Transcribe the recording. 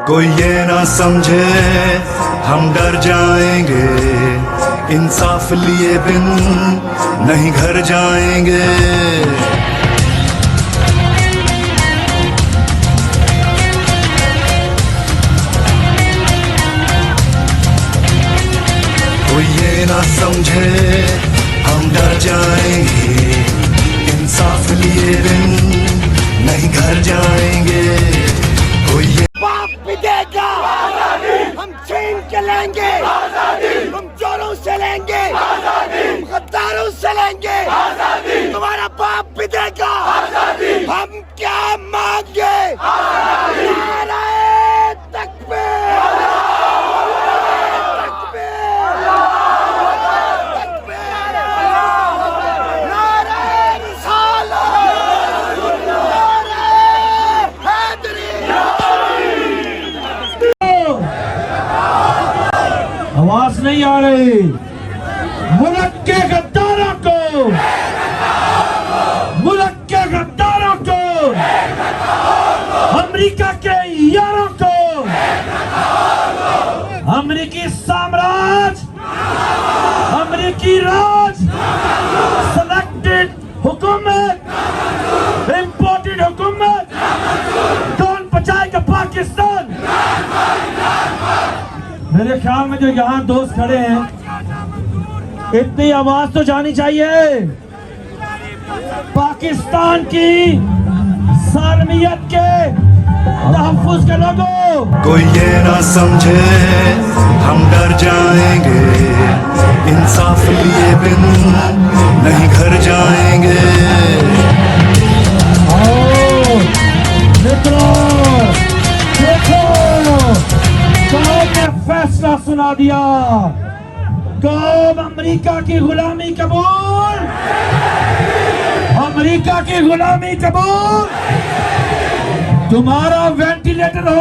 कोई ये ना समझे हम डर जाएंगे, इंसाफ लिए बिन नहीं घर जाएंगे। कोई ये ना समझे हम डर जाएंगे, इंसाफ लिए बिन नहीं घर जाएंगे। कोई ये बाप भी देगा, हम छीन के लेंगे, हम चोरों से लेंगे, हम गद्दारों से लेंगे, तुम्हारा बाप भी देगा। हम क्या मांगे? नारे तकबीर, तकबीर, तकबीर, नारे रिसालत, नारे हैदरी। आवाज नहीं आ रही। मुल्क के गद्दारों को, मुल्क के गद्दारों को, अमेरिका के यारों को, अमेरिकी साम्राज्य, अमेरिकी राज, सिलेक्टेड हुकूमत, इंपोर्टेड हुकूमत, कौन बचाएगा पाकिस्तान? मेरे ख्याल में जो यहाँ दोस्त खड़े हैं, इतनी आवाज तो जानी चाहिए पाकिस्तान की सालमियत के तहफ्फुज़ के लोगों। कोई ये ना समझे हम डर जाएंगे, इंसाफ लिए बिन नहीं घर जाएंगे। आओ मित्रों, देखो कौम ने फैसला सुना दिया। कौम अमेरिका की गुलामी कबूल, अमेरिका की गुलामी कबूल। तुम्हारा वेंटिलेटर हो